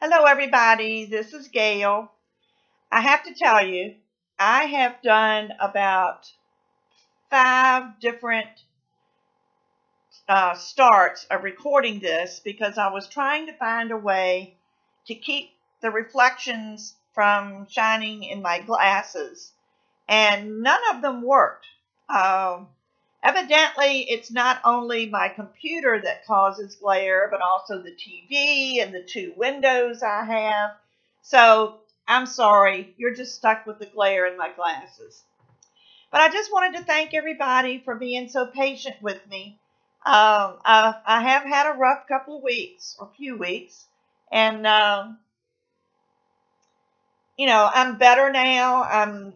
Hello, everybody. This is Gayle. I have to tell you, I have done about 5 different starts of recording this because I was trying to find a way to keep the reflections from shining in my glasses, and none of them worked. Evidently, it's not only my computer that causes glare, but also the TV and the 2 windows I have. So I'm sorry, you're just stuck with the glare in my glasses. But I just wanted to thank everybody for being so patient with me. I have had a rough couple of weeks, or few weeks, and I'm better now.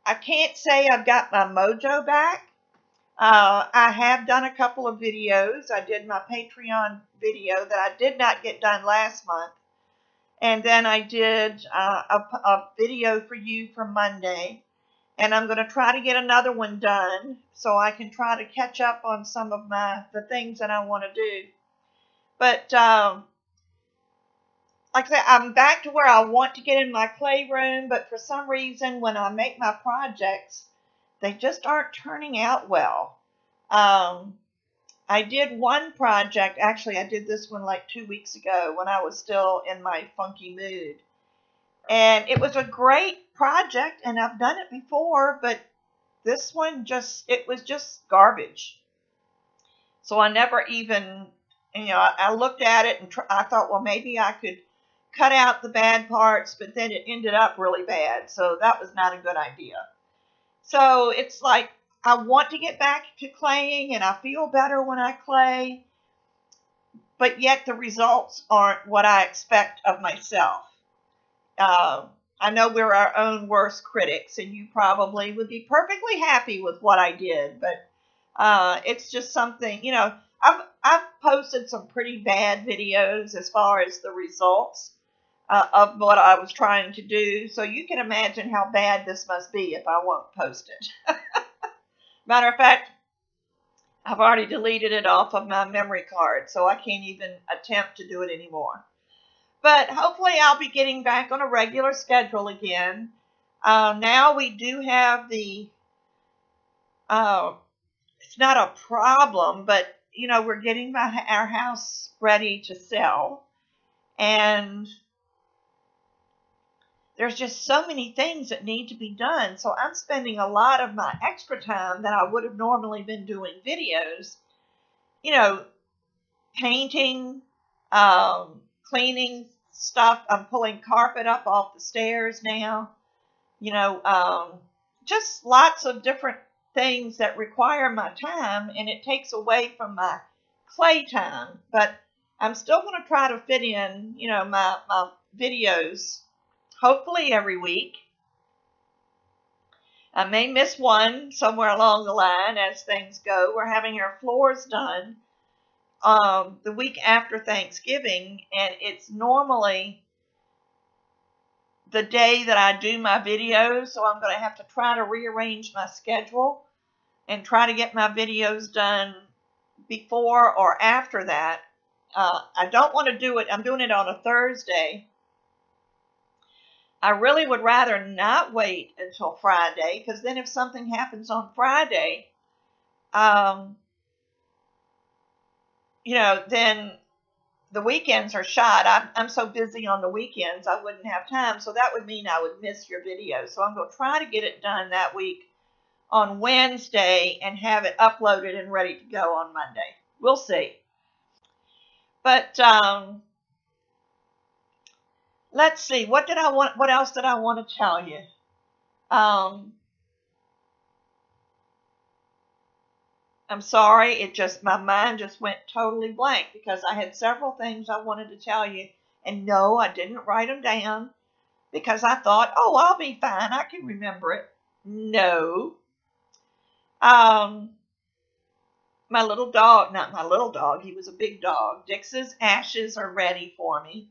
I can't say I've got my mojo back. I have done a couple of videos. I did my Patreon video that I did not get done last month. And then I did a video for you for Monday. And I'm going to try to get another one done so I can try to catch up on some of the things that I want to do. But like I said, I'm back to where I want to get in my playroom, but for some reason, when I make my projects, they just aren't turning out well. I did one project, actually I did this one like 2 weeks ago when I was still in my funky mood. And it was a great project, and I've done it before, but this one it was just garbage. So I never even, I looked at it and I thought, well, maybe I could cut out the bad parts, but then it ended up really bad. So that was not a good idea. So it's like I want to get back to claying, and I feel better when I clay, but yet the results aren't what I expect of myself. I know we're our own worst critics, and you probably would be perfectly happy with what I did, but it's just something, I've posted some pretty bad videos as far as the results of what I was trying to do. So you can imagine how bad this must be if I won't post it. Matter of fact, I've already deleted it off of my memory card, so I can't even attempt to do it anymore. But hopefully I'll be getting back on a regular schedule again. Now we do have it's not a problem, but, we're getting our house ready to sell. And there's just so many things that need to be done. So I'm spending a lot of my extra time that I would have normally been doing videos, painting, cleaning stuff. I'm pulling carpet up off the stairs now, just lots of different things that require my time, and it takes away from my clay time. But I'm still going to try to fit in, my videos, hopefully every week. I may miss one somewhere along the line as things go. We're having our floors done the week after Thanksgiving, and it's normally the day that I do my videos, so I'm going to have to try to rearrange my schedule and try to get my videos done before or after that. I don't want to do it. I'm doing it on a Thursday. I really would rather not wait until Friday, because then if something happens on Friday, then the weekends are shot. I'm so busy on the weekends, I wouldn't have time. So that would mean I would miss your video. So I'm going to try to get it done that week on Wednesday and have it uploaded and ready to go on Monday. We'll see. But let's see. What else did I want to tell you? I'm sorry, my mind just went totally blank because I had several things I wanted to tell you. And no, I didn't write them down because I thought, oh, I'll be fine. I can remember it. No. My little dog, not my little dog, he was a big dog. Dix's ashes are ready for me.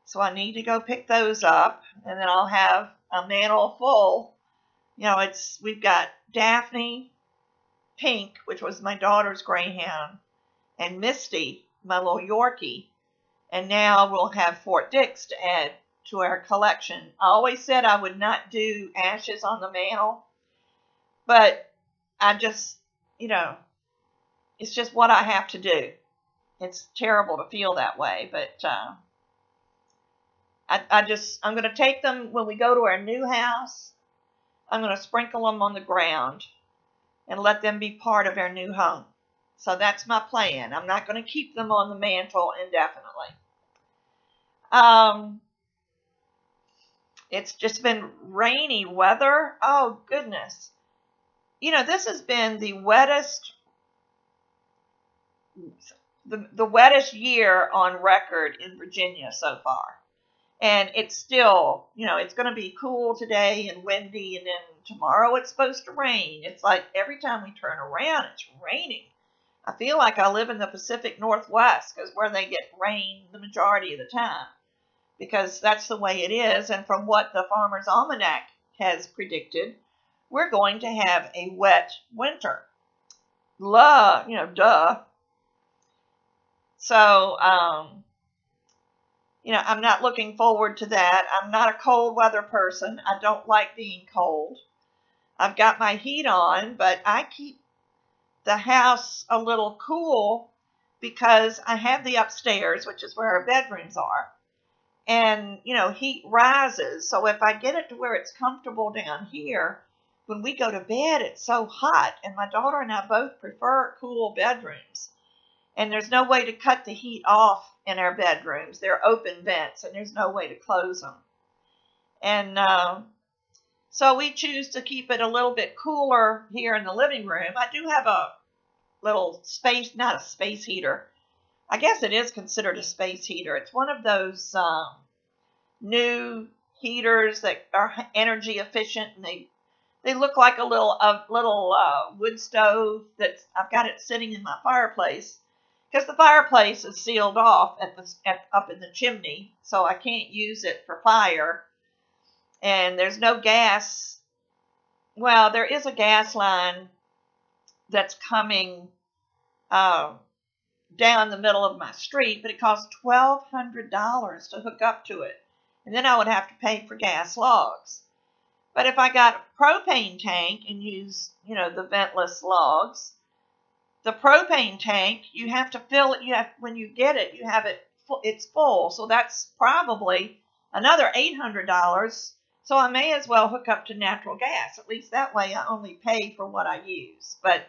So I need to go pick those up, and then I'll have a mantle full. We've got Daphne, Pink, which was my daughter's greyhound, and Misty, my little Yorkie. And now we'll have Fort Dix to add to our collection. I always said I would not do ashes on the mantle, but I just, it's just what I have to do. It's terrible to feel that way, but I'm going to take them when we go to our new house. I'm going to sprinkle them on the ground and let them be part of our new home. So that's my plan. I'm not going to keep them on the mantle indefinitely. It's just been rainy weather. Oh, goodness. This has been the wettest year on record in Virginia so far. And it's still, it's going to be cool today and windy, and then tomorrow it's supposed to rain. It's like every time we turn around, it's raining. I feel like I live in the Pacific Northwest, because where they get rain the majority of the time, because that's the way it is. And from what the Farmer's Almanac has predicted, we're going to have a wet winter. Duh. So, I'm not looking forward to that. I'm not a cold weather person. I don't like being cold. I've got my heat on, but I keep the house a little cool because I have the upstairs, which is where our bedrooms are. And, heat rises. So if I get it to where it's comfortable down here, when we go to bed, it's so hot. And my daughter and I both prefer cool bedrooms. And there's no way to cut the heat off in our bedrooms. They're open vents, and there's no way to close them. And so we choose to keep it a little bit cooler here in the living room. I do have a little space, not a space heater. I guess it is considered a space heater. It's one of those new heaters that are energy efficient, and they look like a little wood stove. I've got it sitting in my fireplace, because the fireplace is sealed off up in the chimney, so I can't use it for fire. And there's no gas. Well, there is a gas line that's coming down the middle of my street, but it costs $1,200 to hook up to it. And then I would have to pay for gas logs. But if I got a propane tank and use, the ventless logs, the propane tank, you have to fill it. When you get it, it's full. So that's probably another $800. So I may as well hook up to natural gas. At least that way I only pay for what I use. But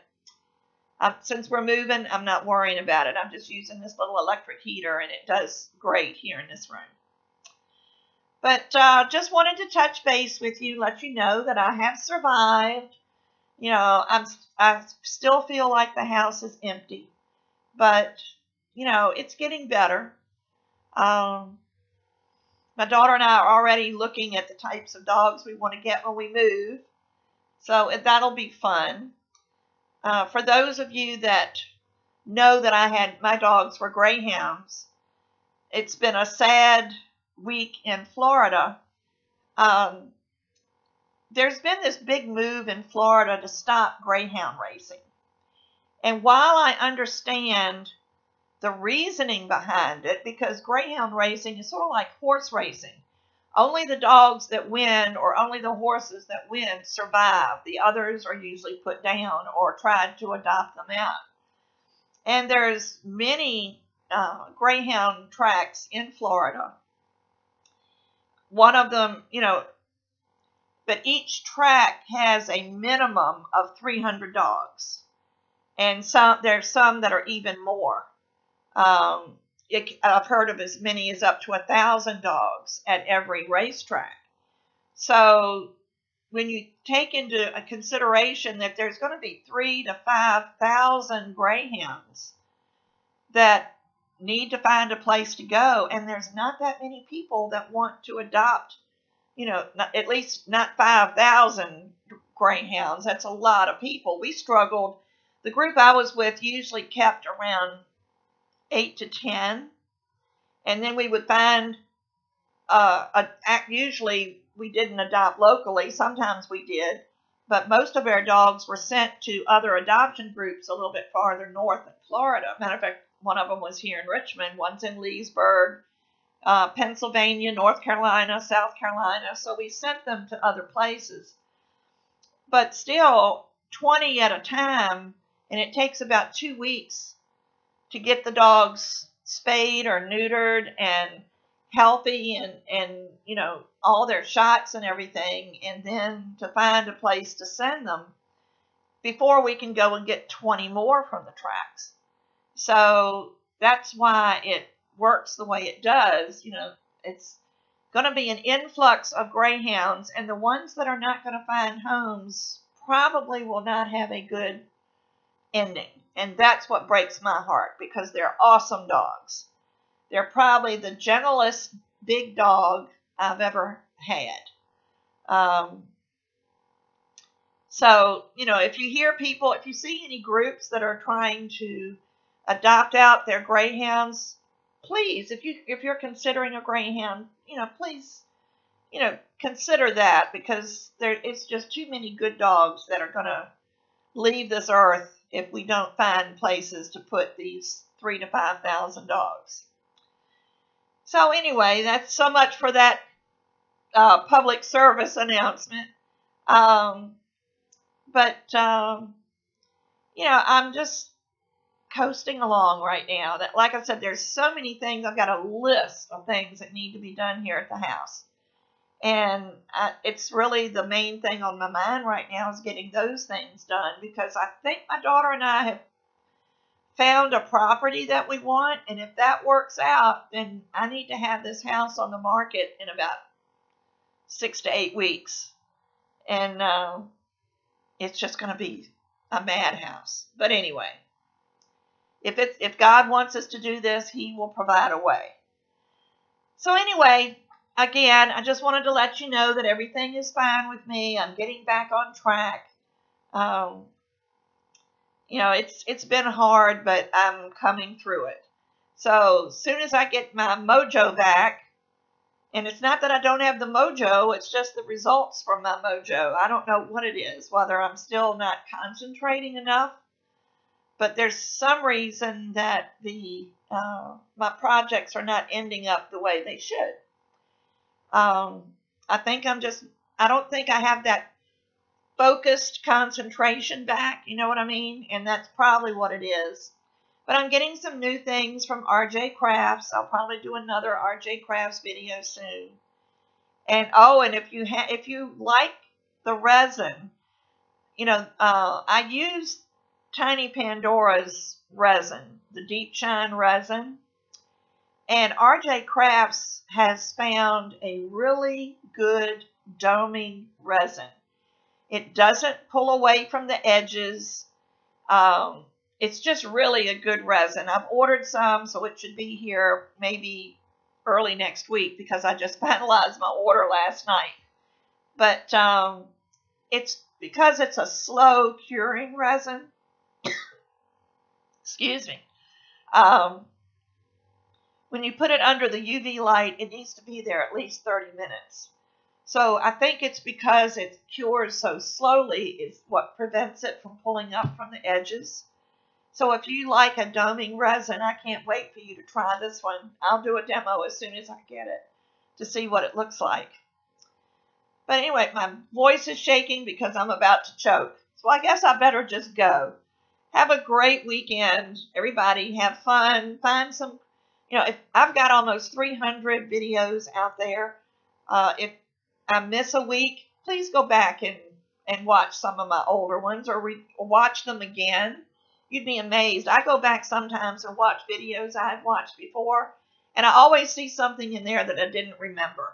since we're moving, I'm not worrying about it. I'm just using this little electric heater, and it does great here in this room. But just wanted to touch base with you, let you know that I have survived. I still feel like the house is empty, but, it's getting better. My daughter and I are already looking at the types of dogs we want to get when we move, so that'll be fun. For those of you that know that my dogs were greyhounds, it's been a sad week in Florida. There's been this big move in Florida to stop greyhound racing. And while I understand the reasoning behind it, because greyhound racing is sort of like horse racing. Only the dogs that win, or only the horses that win, survive. The others are usually put down or tried to adopt them out. And there's many greyhound tracks in Florida. One of them, but each track has a minimum of 300 dogs. And there's some that are even more. I've heard of as many as up to 1,000 dogs at every racetrack. So when you take into consideration that there's going to be 3,000 to 5,000 greyhounds that need to find a place to go, and there's not that many people that want to adopt, at least not 5,000 greyhounds. That's a lot of people. We struggled. The group I was with usually kept around 8 to 10, and then we would find usually we didn't adopt locally. Sometimes we did, but most of our dogs were sent to other adoption groups a little bit farther north in Florida. Matter of fact, One of them was here in Richmond. One's in Leesburg, Pennsylvania, North Carolina, South Carolina. So we sent them to other places. But still, 20 at a time, and it takes about 2 weeks to get the dogs spayed or neutered and healthy and you know, all their shots and everything, and then to find a place to send them before we can go and get 20 more from the tracks. So that's why it works the way it does. You know, it's going to be an influx of greyhounds, and the ones that are not going to find homes probably will not have a good ending. And that's what breaks my heart, because they're awesome dogs. They're probably the gentlest big dog I've ever had. So, you know, if you hear people, if you see any groups that are trying to adopt out their greyhounds, please, if you're considering a greyhound, you know, please, you know, consider that, because it's just too many good dogs that are going to leave this earth if we don't find places to put these 3,000 to 5,000 dogs. So anyway, that's so much for that public service announcement. You know, I'm just coasting along right now. That, like I said, there's so many things. I've got a list of things that need to be done here at the house. And it's really the main thing on my mind right now is getting those things done, because I think my daughter and I have found a property that we want, and if that works out, then I need to have this house on the market in about 6 to 8 weeks. And it's just going to be a madhouse. But anyway, if God wants us to do this, He will provide a way. So anyway, again, I just wanted to let you know that everything is fine with me. I'm getting back on track. You know, it's been hard, but I'm coming through it. So as soon as I get my mojo back, and it's not that I don't have the mojo, it's just the results from my mojo. I don't know what it is, whether I'm still not concentrating enough, but there's some reason that my projects are not ending up the way they should. I don't think I have that focused concentration back, you know what I mean? And that's probably what it is. But I'm getting some new things from RJ Crafts. I'll probably do another RJ Crafts video soon. And and if you like the resin, you know, I use Tiny Pandora's resin, the Deep Shine resin. And RJ Crafts has found a really good doming resin. It doesn't pull away from the edges. It's just really a good resin. I've ordered some, so it should be here maybe early next week, because I just finalized my order last night. But it's because it's a slow curing resin. Excuse me. When you put it under the UV light, it needs to be there at least 30 minutes. So I think it's because it cures so slowly is what prevents it from pulling up from the edges. So if you like a doming resin, I can't wait for you to try this one. I'll do a demo as soon as I get it to see what it looks like. But anyway, my voice is shaking because I'm about to choke. So I guess I better just go. Have a great weekend. Everybody have fun. Find some, you know, if I've got almost 300 videos out there. If I miss a week, please go back and watch some of my older ones, or watch them again. You'd be amazed. I go back sometimes and watch videos I had watched before, and I always see something in there that I didn't remember.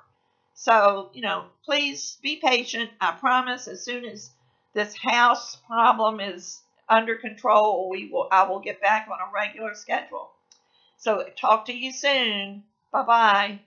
So, you know, please be patient. I promise as soon as this house problem is under control, I will get back on a regular schedule. So talk to you soon. Bye-bye.